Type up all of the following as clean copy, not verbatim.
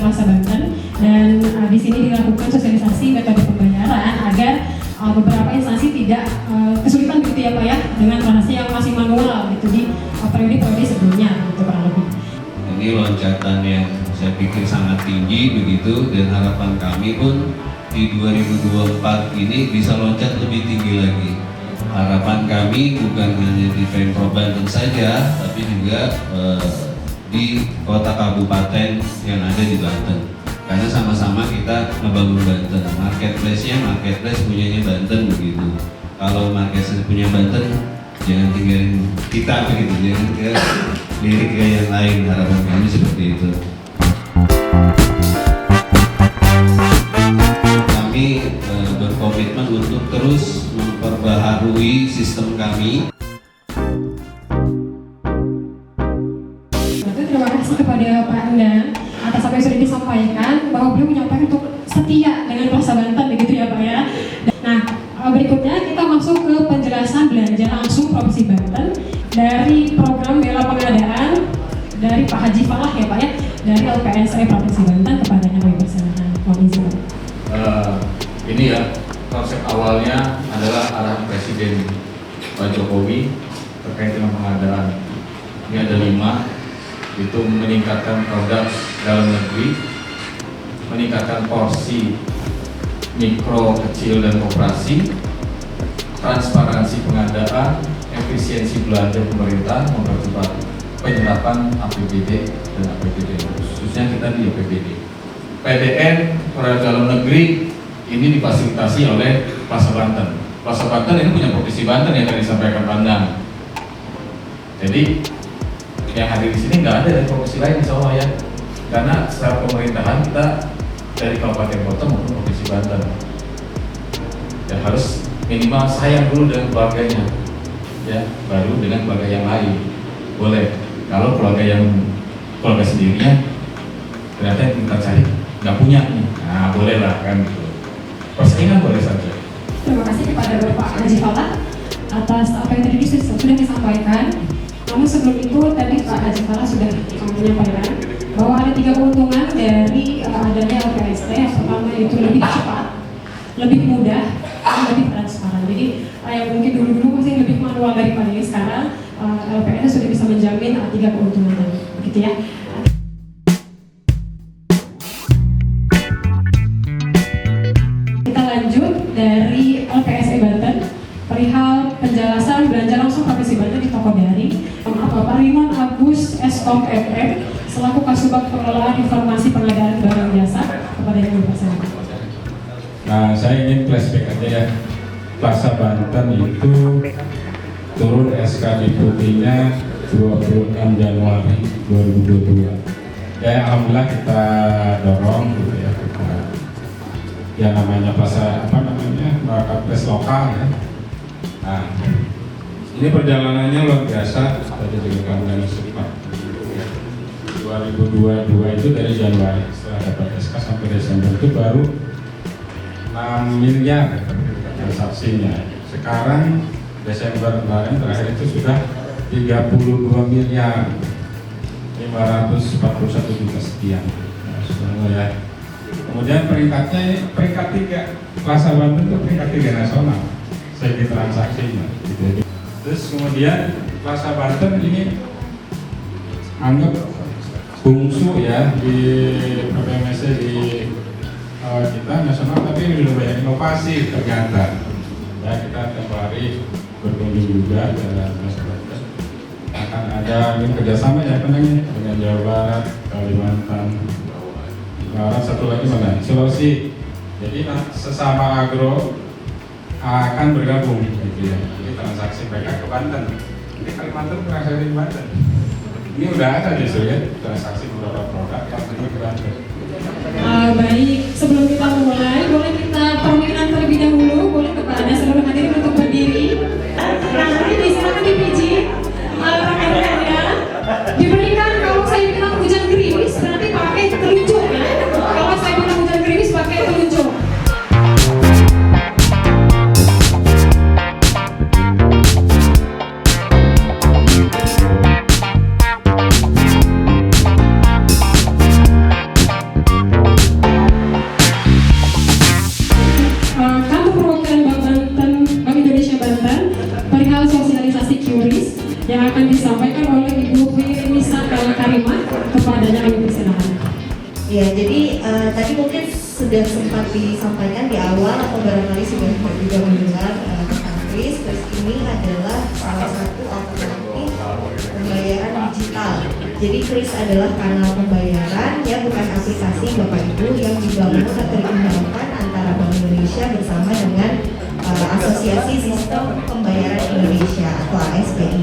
Plaza Banten, dan di sini dilakukan sosialisasi metode pembayaran agar beberapa instansi tidak kesulitan begitu ya Pak ya, dengan transaksi yang masih manual gitu di periode-periode sebelumnya gitu kurang lebih. Ini loncatan yang saya pikir sangat tinggi begitu, dan harapan kami pun di 2024 ini bisa loncat lebih tinggi lagi. Harapan kami bukan hanya di Pemprov Banten saja, tapi juga di kota kabupaten yang ada di Banten. Karena sama-sama kita ngebangun Banten. Marketplace-nya marketplace punyanya Banten begitu. Kalau marketplace punya Banten, jangan tinggalin kita begitu, jangan lirik ke yang lain. Harapan kami seperti itu. Kami berkomitmen untuk terus memperbaharui sistem kami. Terima kasih kepada Pak Endang atas apa yang sudah disampaikan, bahwa beliau menyampaikan untuk setia dengan Plaza Banten begitu ya Pak ya. Nah, berikutnya kita masuk ke penjelasan belanja langsung Provinsi Banten dari program bela pengadaan dari Pak Haji Falah ya Pak ya, dari LPSE Provinsi Banten kepada yang kami persilakan. Mohon izin. Ini ya, konsep awalnya adalah arahan Presiden Pak Jokowi terkait dengan pengadaan. Ini ada 5, itu meningkatkan produk dalam negeri, meningkatkan porsi mikro, kecil, dan koperasi, transparansi pengadaan, efisiensi belanja pemerintah, mempercepat penyerapan APBD dan APBD, khususnya kita di APBD. PDN produk dalam negeri ini difasilitasi oleh Plaza Banten. Plaza Banten ini punya Provinsi Banten yang tadi disampaikan Pandang. Jadi yang hadir di sini nggak ada dari provinsi lain insya Allah ya, karena secara pemerintahan kita dari kabupaten kota maupun provinsi Banten ya harus minimal sayang dulu dengan keluarganya ya, baru dengan keluarga yang lain boleh. Kalau keluarga sendirinya ternyata yang kita cari nggak punya nih, nah boleh lah kan gitu. Persaingan boleh saja. Terima kasih kepada Bapak Haji Falah atas apa yang tadi sudah disampaikan. Namun sebelum itu tadi Pak Haji Falah sudah menyampaikan bahwa ada 3 keuntungan dari adanya LPST. Yang pertama itu lebih cepat, lebih mudah, dan lebih transparan. Jadi yang mungkin dulu masih lebih manual daripada yang sekarang, LPST sudah bisa menjamin 3 keuntungan tadi, begitu ya. Kita lanjut dari LPSE Banten perihal penjelasan belanja langsung Provinsi Banten di toko daring. Bapak Rimon Agus Eskom MM selaku Kasubag Pengelolaan Informasi Pengadaan Barang Jasa kepada yang berpasangan. Nah, saya ingin flashback aja ya. Plaza Banten itu turun SK Deputinya 26 Januari 2022. Ya, alhamdulillah kita dorong gitu ya. Ya namanya Plaza marketplace lokal ya. Nah, ini perjalanannya luar biasa. Tadi juga kami sempat 2022 itu dari Januari setelah dapat SK sampai Desember itu baru 6 miliar transaksinya. Sekarang Desember kemarin terakhir itu sudah 32 miliar 541 juta sekian. Nah, ya. Kemudian peringkatnya peringkat 3, Plaza Banten itu peringkat 3 nasional segi transaksinya. Gitu. Terus kemudian Plaza Banten ini anggap bungsu ya di PPMS di kita nasional, tapi ini sudah banyak inovasi ternyata. Ya, kita tiap hari berkunjung juga dalam masyarakat. Akan ada kerjasama ya dengan Jawa Barat, Kalimantan Barat, satu lagi mana? Sulawesi. Jadi sesama agro akan bergabung gitu ya. Jadi transaksi mereka ke Banten. Ini Kalimantan transaksi di Banten. Ini udah ada justru ya transaksi beberapa produk yang ke Banten. Baik, sebelum kita mulai, boleh kita permainan terlebih dahulu. Boleh kepada seluruh hadirin untuk berdiri. Nanti disilakan dipijit rekan-rekannya. Diberikan kalau saya bilang hujan gerimis berarti pakai telunjuk ya. Kalau saya bilang hujan gerimis pakai telunjuk. silakan. Ya, jadi tadi mungkin sudah sempat disampaikan di awal atau barangkali sudah juga mendengar tentang KRIS. KRIS ini adalah salah satu alternatif pembayaran digital. Jadi KRIS adalah kanal pembayaran ya, bukan aplikasi Bapak Ibu, yang dibangun atau dikembangkan antara Bank Indonesia bersama dengan Asosiasi Sistem Pembayaran Indonesia atau ASPI.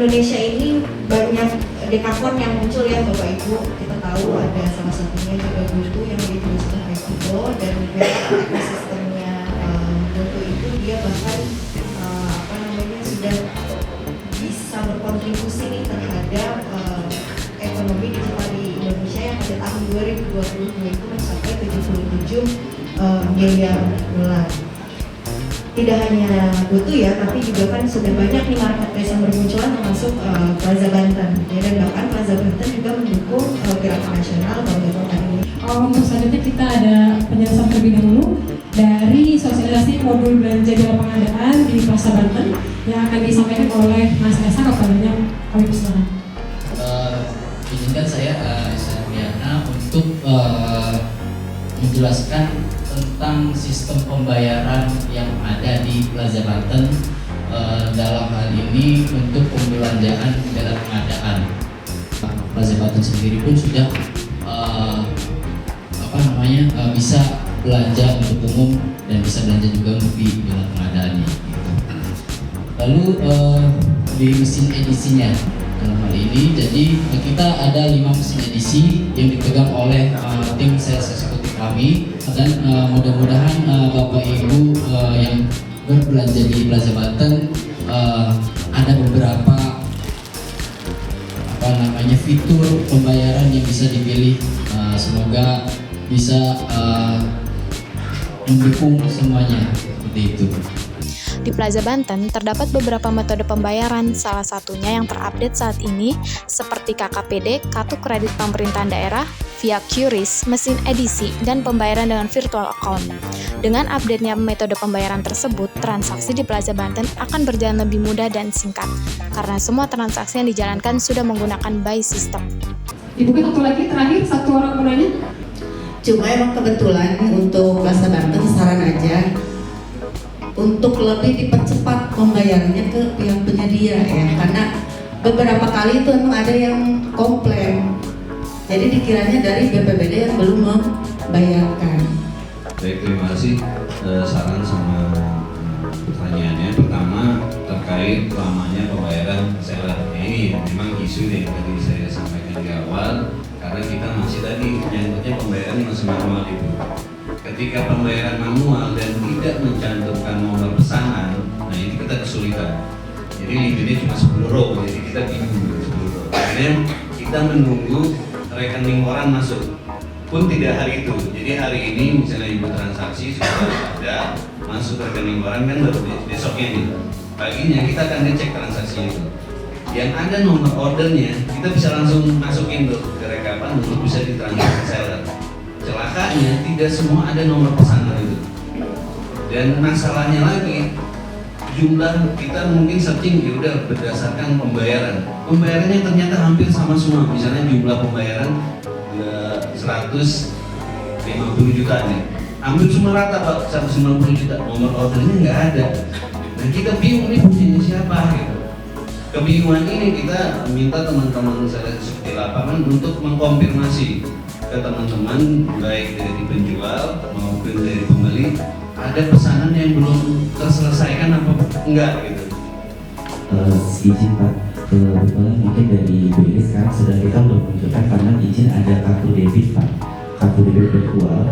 Indonesia ini banyak dekakon yang muncul ya Bapak Ibu. Kita tahu ada salah satunya juga GoTo yang dia juga sudah fleksibel, dan juga ekosistemnya GoTo itu dia bahkan sudah bisa berkontribusi nih terhadap ekonomi digital di Indonesia yang pada tahun 2022 itu mencapai 77 miliar dolar. Tidak hanya GoTo ya, tapi juga kan sudah banyak nih marketplace yang bermunculan, termasuk Plaza Banten ya, dan bahkan Plaza Banten juga mendukung gerakan nasional Bank ini. Untuk selanjutnya kita ada penjelasan terlebih dahulu dari sosialisasi modul belanja di pengadaan di Plaza Banten yang akan disampaikan oleh Mas Esa. Kepadanya kami persilakan. Izinkan saya Esa Diana untuk menjelaskan tentang sistem pembayaran yang ada di Plaza Banten, dalam hal ini untuk pembelanjaan dalam pengadaan. Plaza Banten sendiri pun sudah bisa belanja untuk umum dan bisa belanja juga untuk di dalam pengadaannya. Lalu di mesin edisinya dalam hal ini, jadi kita ada 5 mesin edisi yang dipegang oleh tim sales eksekutif kami, dan mudah-mudahan Bapak Ibu yang berbelanja di Plaza Banten ada beberapa fitur pembayaran yang bisa dipilih, semoga bisa mendukung semuanya seperti itu. Di Plaza Banten terdapat beberapa metode pembayaran, salah satunya yang terupdate saat ini seperti KKPD, Kartu Kredit Pemerintahan Daerah, via QRIS, mesin edisi, dan pembayaran dengan virtual account. Dengan update-nya metode pembayaran tersebut, transaksi di Plaza Banten akan berjalan lebih mudah dan singkat, karena semua transaksi yang dijalankan sudah menggunakan by system. Dibuka satu lagi, terakhir, satu orang penanya. Cuma emang kebetulan untuk Plaza Banten saran aja untuk lebih dipercepat pembayarannya ke pihak penyedia ya, karena beberapa kali itu emang ada yang komplain, jadi dikiranya dari BPBD yang belum membayarkan. Baik, terima kasih saran sama pertanyaannya. Pertama terkait lamanya pembayaran seller. Ini memang isu yang tadi saya sampaikan di awal, karena kita masih tadi menyangkutnya pembayaran masih manual itu. Ketika pembayaran manual dan tidak mencantumkan nomor pesanan, nah ini kita kesulitan. Jadi limitnya cuma 10 row, jadi kita bingung 10 row. Akhirnya kita menunggu rekening orang masuk, pun tidak hari itu. Jadi hari ini misalnya ibu transaksi sudah ada masuk rekening orang, kan baru besoknya nih. Paginya kita akan ngecek transaksi itu. Yang ada nomor ordernya, kita bisa langsung masukin tuh ke rekapan untuk bisa ditransfer ke seller. Celakanya tidak semua ada nomor pesanan itu, dan masalahnya lagi jumlah kita mungkin searching ya udah berdasarkan pembayarannya ternyata hampir sama semua. Misalnya jumlah pembayaran 150 juta nih, hampir semua rata Pak, 190 juta, nomor ordernya nggak ada. Nah kita bingung nih punyanya siapa gitu. Kebingungan ini kita minta teman-teman saya seperti lapangan untuk mengkonfirmasi ke teman-teman baik dari penjual maupun dari pembeli, ada pesanan yang belum terselesaikan apa enggak gitu. Izin Pak, kebetulan mungkin dari BI sekarang sudah kita belum menunjukkan karena izin ada kartu debit Pak, kartu debit virtual,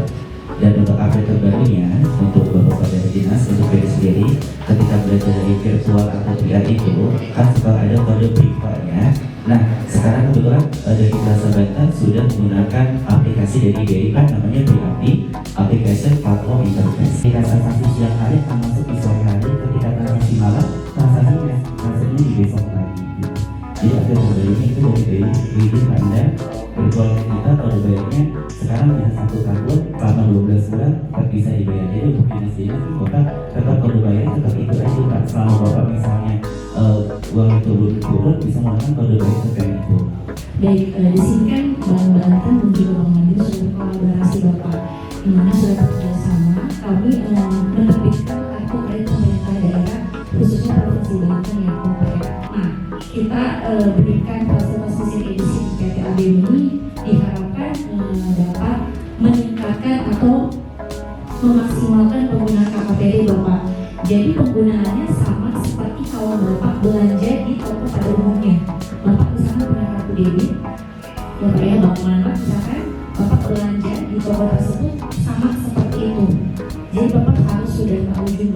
dan untuk update terbarunya untuk Bapak dari Dinas untuk BI sendiri, ketika belajar dari virtual atau VR itu kan suka ada kode BRIK-nya. Nah, sekarang kebetulan dari Plaza Banten sudah menggunakan aplikasi dari BI Pak, namanya BRI, Application Platform Interface. Ketika transaksi siang hari akan masuk di sore hari, ketika transaksi malam, transaksinya di besok lagi. Jadi ada terbarunya itu dari BI Anda, virtual kita kalau dibayarnya sekarang bisa 1 tahun selama 12 bulan tetap bisa dibayar. Jadi untuk dinas-dinas Bapak tetap kalau bayar tetap itu aja Pak, selama Bapak misalnya uang itu belum turun bisa menggunakan kode bayar terkait itu. Baik, di sini kan Jadi penggunaannya sama seperti kalau Bapak belanja di toko pada umumnya. Bapak misalkan punya kartu debit, ya Pak ya, Bank Mandiri misalkan, Bapak belanja di toko tersebut sama seperti itu. Jadi Bapak harus sudah tahu juga